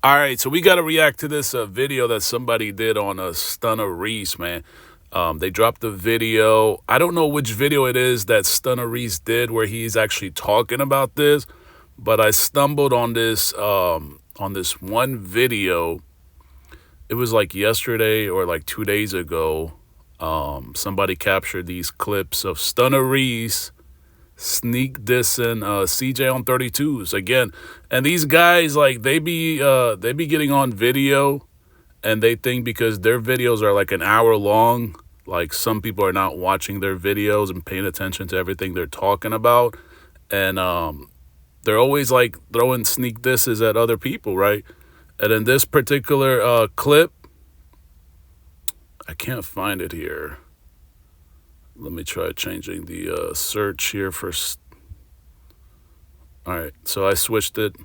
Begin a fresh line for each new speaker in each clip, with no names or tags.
All right, so we got to react to this video that somebody did on Stunna Reese, man. They dropped the video. I don't know which video it is that Stunna Reese did where he's actually talking about this, but I stumbled on this one video. It was like yesterday or like 2 days ago. Somebody captured these clips of Stunna Reese sneak dissing CJ on 32's again. And these guys, like, they be getting on video, and they think because their videos are like an hour long, like some people are not watching their videos and paying attention to everything they're talking about. And they're always like throwing sneak disses at other people, right? And in this particular clip, I can't find it here. Let me try changing the search here for. All right, so I switched it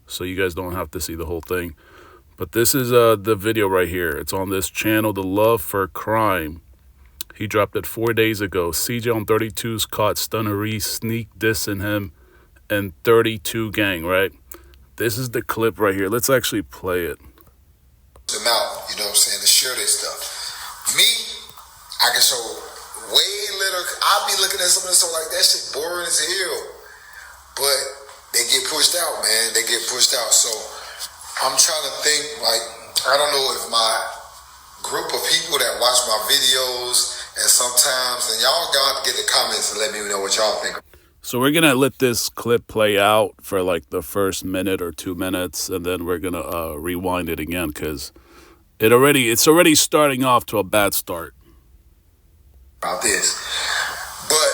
so you guys don't have to see the whole thing. But this is the video right here. It's on this channel, The Love for Crime. He dropped it 4 days ago. CJ on 32's caught Stunna Reese sneak dissing him and 32 gang, right? This is the clip right here. Let's actually play it.
Them out, you know what I'm saying, to share their stuff. Me, I can show way little. I'll be looking at some of this stuff like that shit boring as hell. But they get pushed out, man. They get pushed out. So I'm trying to think, like, I don't know if my group of people that watch my videos, and sometimes, and y'all got to get the comments and let me know what y'all think.
So we're going to let this clip play out for like the first minute or 2 minutes, and then we're going to rewind it again because it's already starting off to a bad start.
About this. But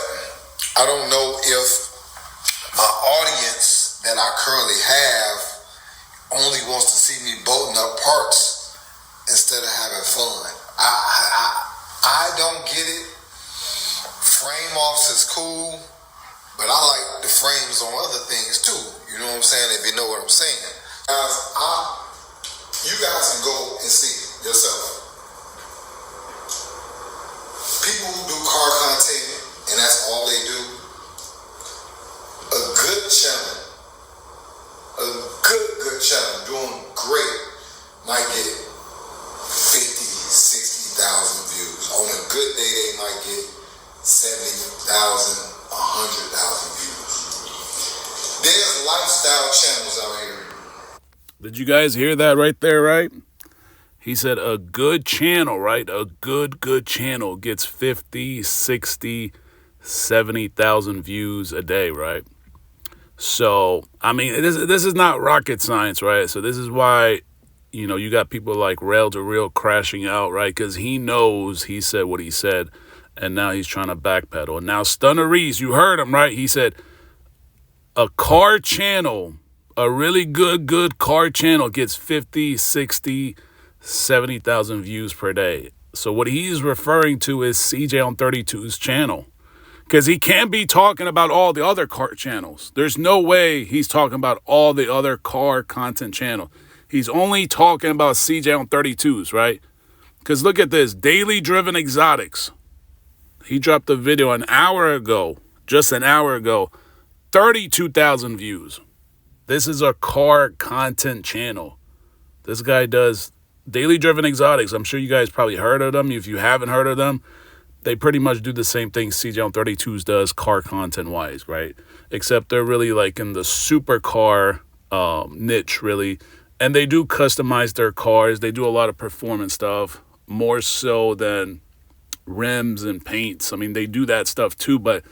I don't know if my audience that I currently have only wants to see me bolting up parts instead of having fun. I don't get it. Frame offs is cool, but I like the frames on other things too. You know what I'm saying? If you know what I'm saying. Guys, you guys can go and see yourself. People who do car content, and that's all they do, a good channel, a good channel doing great might get 50, 60,000 views. On a good day, they might get 70,000, 100,000 views. There's lifestyle channels out here.
Did you guys hear that right there, right? He said a good channel, right? A good channel gets 50, 60, 70,000 views a day, right? So, I mean, this is not rocket science, right? So this is why, you know, you got people like Rail to Real crashing out, right? Because he knows he said what he said, and now he's trying to backpedal. And now Stunna Reese, you heard him, right? He said a car channel, a really good car channel gets 50, 60, 70,000 views per day. So what he's referring to is CJ on 32's channel, because he can't be talking about all the other car channels. There's no way he's talking about all the other car content channel. He's only talking about CJ on 32's, right? Because look at this, Daily Driven Exotics. He dropped a video an hour ago, just an hour ago, 32,000 views. This is a car content channel. This guy does Daily Driven Exotics. I'm sure you guys probably heard of them. If you haven't heard of them, they pretty much do the same thing CJ on 32's does car content wise, right? Except they're really like in the supercar niche, really. And they do customize their cars. They do a lot of performance stuff, more so than rims and paints. I mean, they do that stuff too, but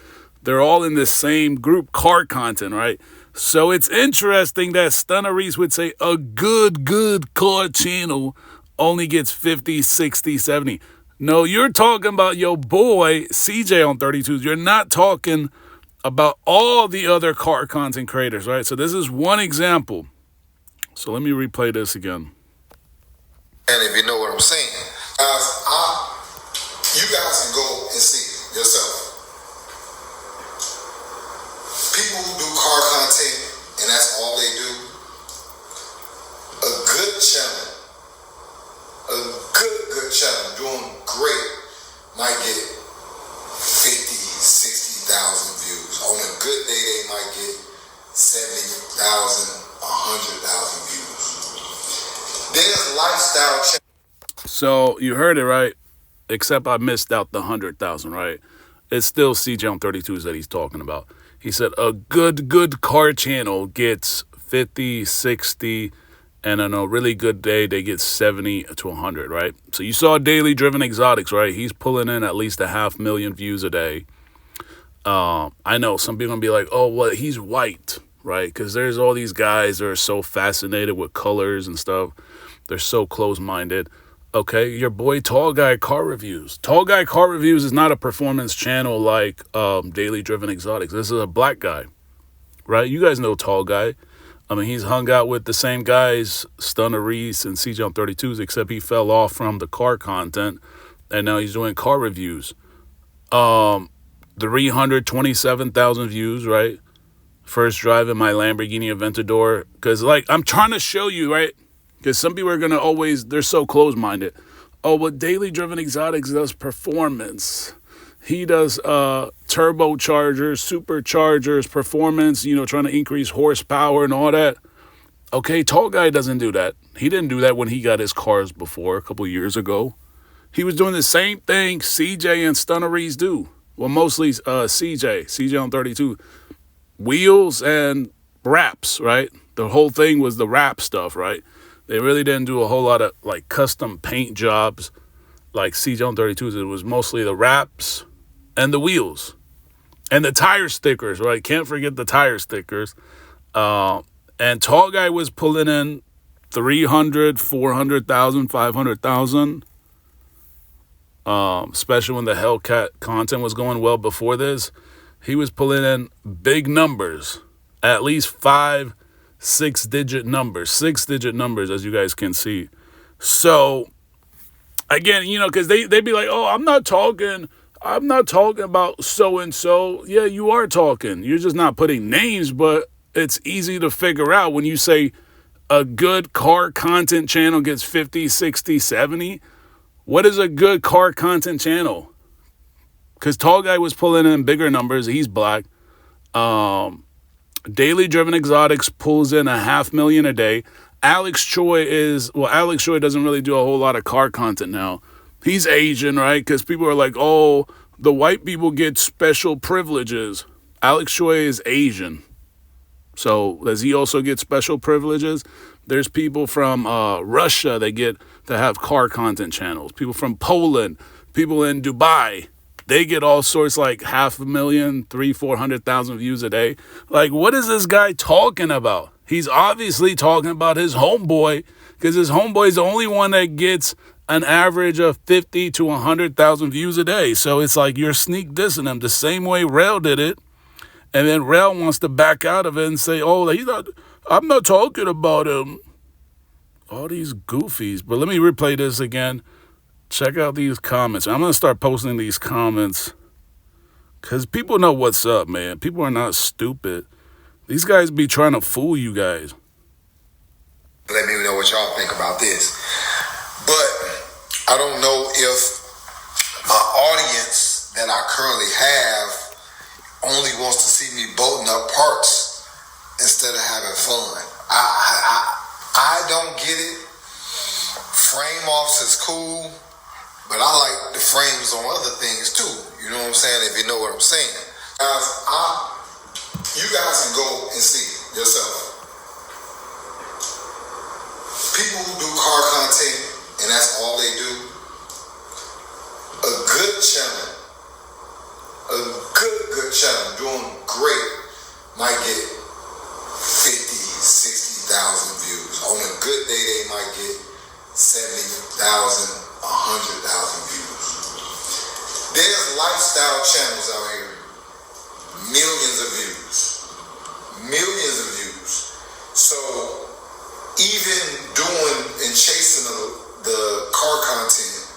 they're all in the same group, car content, right? So it's interesting that Stunna Reese would say a good car channel only gets 50, 60, 70. No, you're talking about your boy CJ on 32's. You're not talking about all the other car content creators, right? So this is one example. So let me replay this again.
And if you know what I'm saying, you guys can go and see yourself. People who do car content, and that's all they do, a good channel, a good channel doing great might get 50, 60,000 views. On a good day, they might get 70,000, 100,000 views. There's lifestyle.
So you heard it right, except I missed out the 100,000, right? It's still CJ on 32's that he's talking about. He said a good car channel gets 50, 60, and on a really good day, they get 70 to 100, right? So you saw Daily Driven Exotics, right? He's pulling in at least 500,000 views a day. I know some people are going to be like, oh, well, he's white, right? Because there's all these guys that are so fascinated with colors and stuff. They're so close-minded. Okay, your boy Tall Guy Car Reviews. Tall Guy Car Reviews is not a performance channel like Daily Driven Exotics. This is a black guy, right? You guys know Tall Guy. I mean, he's hung out with the same guys, Stunna Reese and CJ on 32's, except he fell off from the car content, and now he's doing car reviews. 327,000 views, right? First driving my Lamborghini Aventador. Because, like, I'm trying to show you, right? Because some people are going to always, they're so close-minded. Oh, but Daily Driven Exotics does performance. He does turbochargers, superchargers, performance, trying to increase horsepower and all that. Okay, Tall Guy doesn't do that. He didn't do that when he got his cars before, a couple years ago. He was doing the same thing CJ and Stunna Reese do. Well, mostly CJ on 32. Wheels and wraps, right? The whole thing was the wrap stuff, right? They really didn't do a whole lot of, like, custom paint jobs like CJ on 32's. It was mostly the wraps and the wheels and the tire stickers, right? Can't forget the tire stickers. And Tall Guy was pulling in 300, 400,000, 500,000. Especially when the Hellcat content was going well before this. He was pulling in big numbers, at least 5, 6-digit numbers, as you guys can see. So, again, because they'd be like, oh, I'm not talking about so-and-so. Yeah, you are talking. You're just not putting names, but it's easy to figure out when you say a good car content channel gets 50, 60, 70. What is a good car content channel? Because Tall Guy was pulling in bigger numbers. He's black. Daily Driven Exotics pulls in 500,000 a day. Alex Choi doesn't really do a whole lot of car content now. He's Asian, right? Because people are like, oh, the white people get special privileges. Alex Choi is Asian. So does he also get special privileges? There's people from Russia that get to have car content channels. People from Poland, people in Dubai, they get all sorts, like 500,000, 300,000-400,000 views a day. Like, what is this guy talking about? He's obviously talking about his homeboy, because his homeboy is the only one that gets an average of 50 to 100,000 views a day. So it's like you're sneak dissing him the same way Rel did it. And then Rel wants to back out of it and say, oh, I'm not talking about him. All these goofies. But let me replay this again. Check out these comments. I'm going to start posting these comments because people know what's up, man. People are not stupid. These guys be trying to fool you guys.
Let me know what y'all think about this. But I don't know if my audience that I currently have only wants to see me bolting up parts instead of having fun. I don't get it. Frame offs is cool, but I like the frames on other things too. You know what I'm saying? If you know what I'm saying. Guys, you guys can go and see yourself. People who do car content and that's all they do, a good channel doing great might get 50, 60,000 views. On a good day, they might get 70,000, 100,000 views. There's lifestyle channels out here, millions of views. So even doing and chasing the car content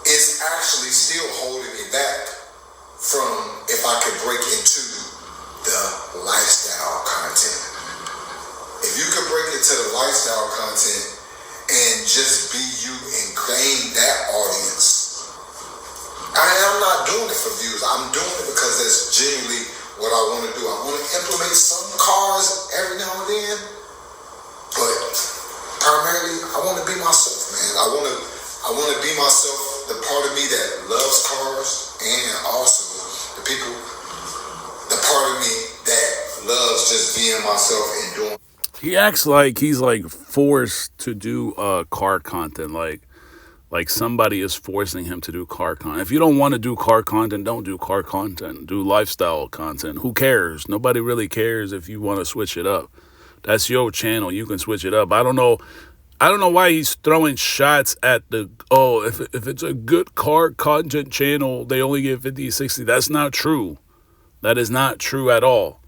is actually still holding me back from if I could break into the lifestyle content. If you could break into the lifestyle content and just be you and gain that audience, I'm not doing it for views. I'm doing it because that's genuinely what I want to do. I want to implement some cars every now and then, but primarily I want to myself, man. I wanna be myself, the part of me that loves cars, and also the people, the part of me that loves just being myself and doing.
He acts like he's like forced to do car content, like somebody is forcing him to do car content. If you don't want to do car content, don't do car content. Do lifestyle content. Who cares? Nobody really cares if you want to switch it up. That's your channel. You can switch it up. I don't know why he's throwing shots at if it's a good car content channel, they only get 50, 60. That's not true. That is not true at all.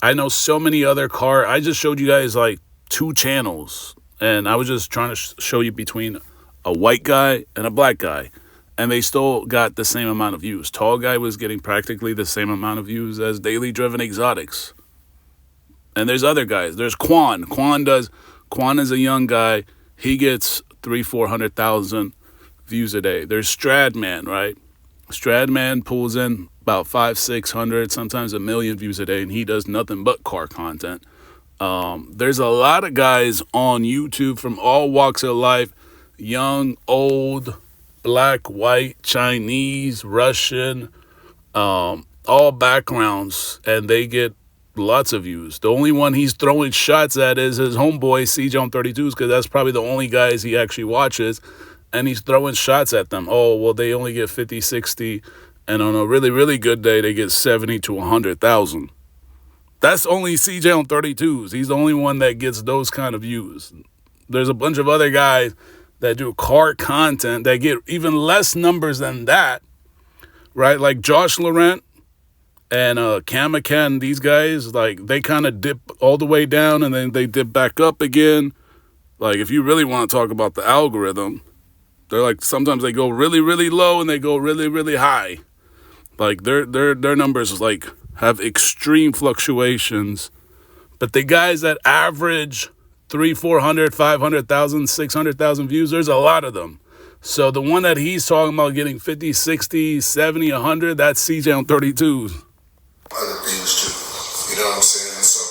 I know so many other I just showed you guys like 2 channels, and I was just trying to show you between a white guy and a black guy, and they still got the same amount of views. Tall guy was getting practically the same amount of views as Daily Driven Exotics. And there's other guys. There's Quan. Quan is a young guy. He gets 300,000-400,000 views a day. There's Stradman, right? Stradman pulls in about 500-600, sometimes 1 million views a day, and he does nothing but car content. There's a lot of guys on YouTube from all walks of life, young, old, black, white, Chinese, Russian, all backgrounds, and they get lots of views. The only one he's throwing shots at is his homeboy, CJ on 32's, because that's probably the only guys he actually watches, and he's throwing shots at them. Oh, well, they only get 50, 60, and on a really, really good day, they get 70 to 100,000. That's only CJ on 32's. He's the only one that gets those kind of views. There's a bunch of other guys that do car content that get even less numbers than that, right? Like Josh Laurent and Kamakan, these guys, like, they kind of dip all the way down and then they dip back up again. Like, if you really want to talk about the algorithm, they're like, sometimes they go really, really low and they go really, really high. Like, their numbers, like, have extreme fluctuations. But the guys that average 300, 400, 500,000, 600,000 views, there's a lot of them. So the one that he's talking about getting 50, 60, 70, 100, that's CJ on 32's.
Other things too. You know what I'm saying? So,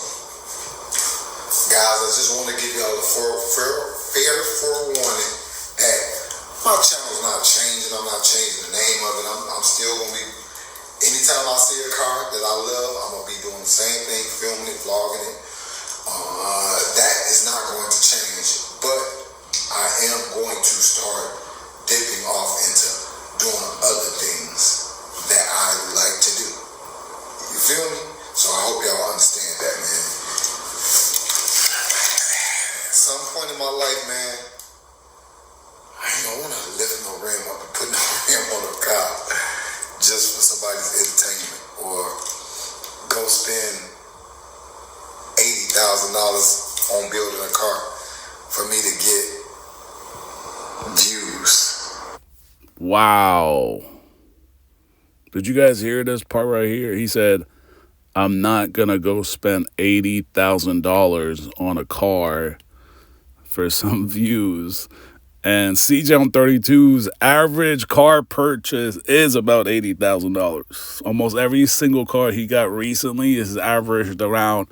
guys, I just want to give y'all a fair forewarning that my channel's not changing. I'm not changing the name of it. I'm still going to be, anytime I see a car that I love, I'm going to be doing the same thing, filming it, vlogging it. That is not going to change. But I am going to start dipping off into doing other things that I like to do. You feel me? So I hope y'all understand that, man. At some point in my life, man, I don't want to lift no rim up and put no rim on a car just for somebody's entertainment, or go spend $80,000 on building a car for me to get views.
Wow. Did you guys hear this part right here? He said, I'm not going to go spend $80,000 on a car for some views. And CJ on 32's average car purchase is about $80,000. Almost every single car he got recently is averaged around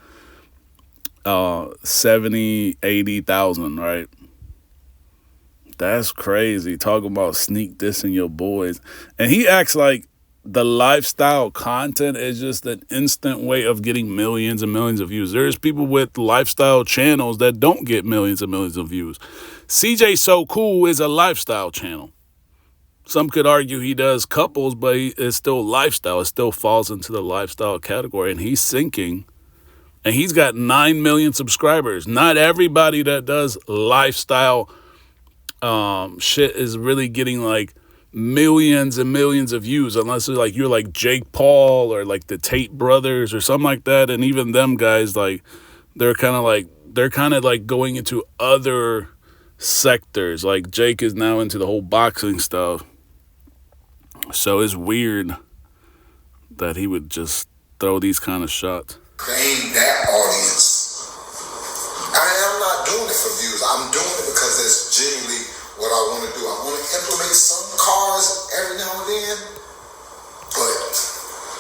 70, 80,000, right? That's crazy. Talking about sneak dissing your boys. And he acts like the lifestyle content is just an instant way of getting millions and millions of views. There's people with lifestyle channels that don't get millions and millions of views. CJ So Cool is a lifestyle channel. Some could argue he does couples, but it's still lifestyle. It still falls into the lifestyle category, and he's sinking. And he's got 9 million subscribers. Not everybody that does lifestyle shit is really getting like millions and millions of views, unless you're like Jake Paul or like the Tate brothers or something like that. And even them guys, like, they're kind of like going into other sectors. Like Jake is now into the whole boxing stuff. So it's weird that he would just throw these kind of shots.
Gain that audience. I'm not doing it for views. I'm doing it because that's genuinely what I want to do. I want to implement some cars every now and then, but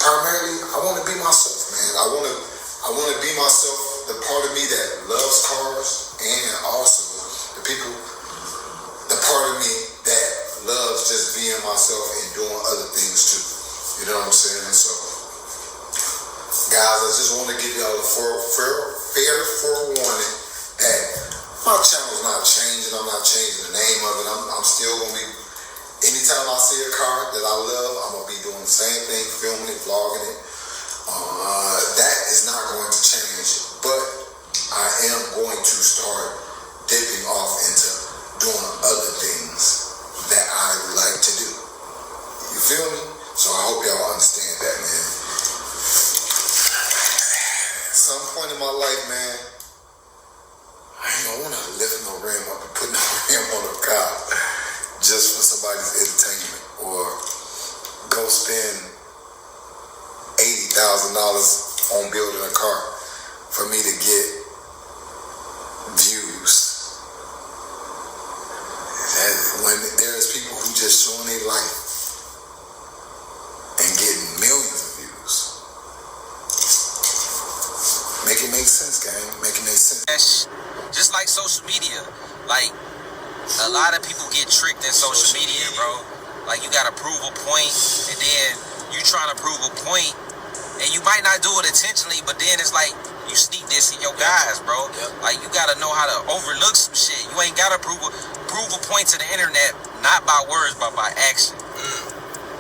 primarily I want to be myself, man. I want to be myself, the part of me that loves cars, and also the people just being myself and doing other things too. You know what I'm saying? And so, guys, I just want to give y'all a fair forewarning that my channel's not changing. I'm not changing the name of it. I'm still going to be, anytime I see a car that I love, I'm going to be doing the same thing, filming it, vlogging it. That is not going to change. But I am going to start dipping off into doing other things that I like to do. You feel me? So I hope y'all understand that, man. At some point in my life, man, I don't want to lift no rim up and put no rim on a car just for somebody's entertainment, or go spend $80,000 on building a car for me to get views. When there's people who just showing their life and getting millions of views. Make it make sense, gang. Make it make sense.
Just like social media. Like, a lot of people get tricked in social media, bro. Like, you gotta prove a point, and then you trying to prove a point, and you might not do it intentionally, but then it's like you sneak this in your guys, bro. Like, you gotta know how to overlook some shit. You ain't gotta prove a point to the internet, not by words, but by action.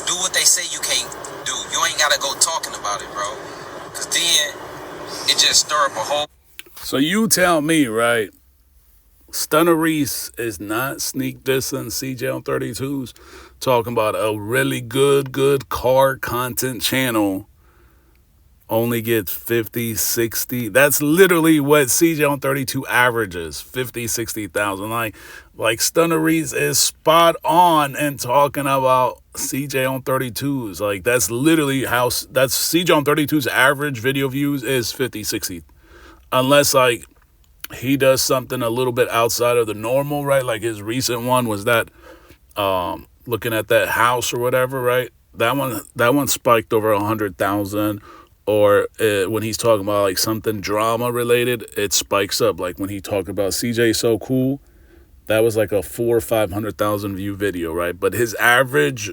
Do what they say you can't do. You ain't gotta go talking about it, bro. Cause then it just stir up a whole.
So you tell me, right? Stunna Reese is not sneak dissing CJ on 32's, talking about a really good car content channel only gets 50, 60. That's literally what CJ on 32 averages, 50, 60,000. Like Stunna Reese is spot on and talking about CJ on 32's. Like, that's literally that's CJ on 32's average video views is 50, 60. Unless, like, he does something a little bit outside of the normal, right? Like his recent one was that looking at that house or whatever, right? That one spiked over 100,000. Or when he's talking about like something drama related, it spikes up. Like when he talked about CJ So Cool, that was like a 400,000 or 500,000 view video, right? But his average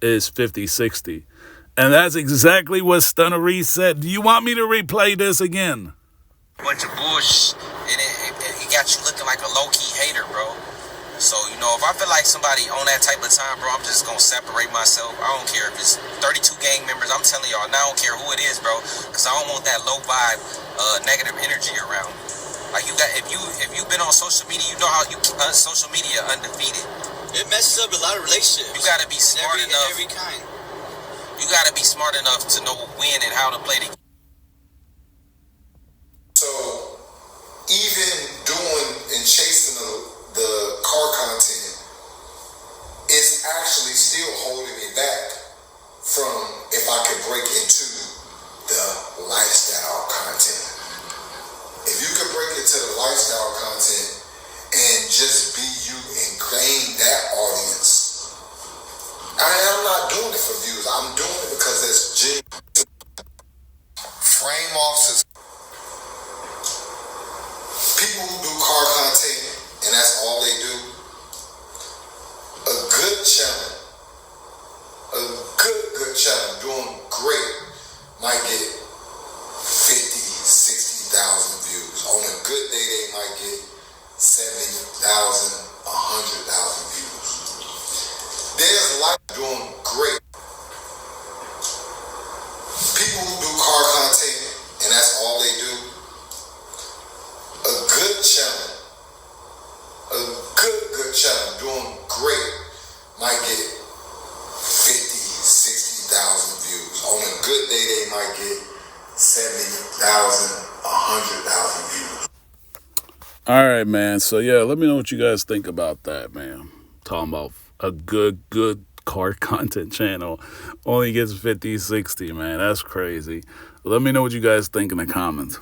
is 50, 60. And that's exactly what Stunna Reese said. Do you want me to replay this again?
Bunch of bullshit, and it got you looking like a low-key hater, bro. So, you know, if I feel like somebody on that type of time, bro, I'm just gonna separate myself. I don't care if it's 32 gang members. I'm telling y'all, now I don't care who it is, bro, because I don't want that low vibe, negative energy around. Like, you got, if you've been on social media, you know how social media undefeated.
It messes up a lot of relationships.
You gotta be smart enough.
Every kind.
You gotta be smart enough to know when and how to play the game.
So, even doing and chasing the car content is actually still holding me back from if I could break into the lifestyle content. If you could break into the lifestyle content and just be you and claim that audience, I'm not doing it for views. I'm doing it because it's genuine. Frame offs is people who do car content, and that's all they do. A good channel, good channel doing great might get 50, 60,000 views. On a good day, they might get 70,000, 100,000 views. There's life doing great. People who do car content, and that's all they do. A good channel, a good channel doing great might get 50, 60,000 views. On a good day, they might get 70,000, 100,000 views.
All right, man. So, yeah, let me know what you guys think about that, man. Talking about a good car content channel only gets 50, 60, man. That's crazy. Let me know what you guys think in the comments.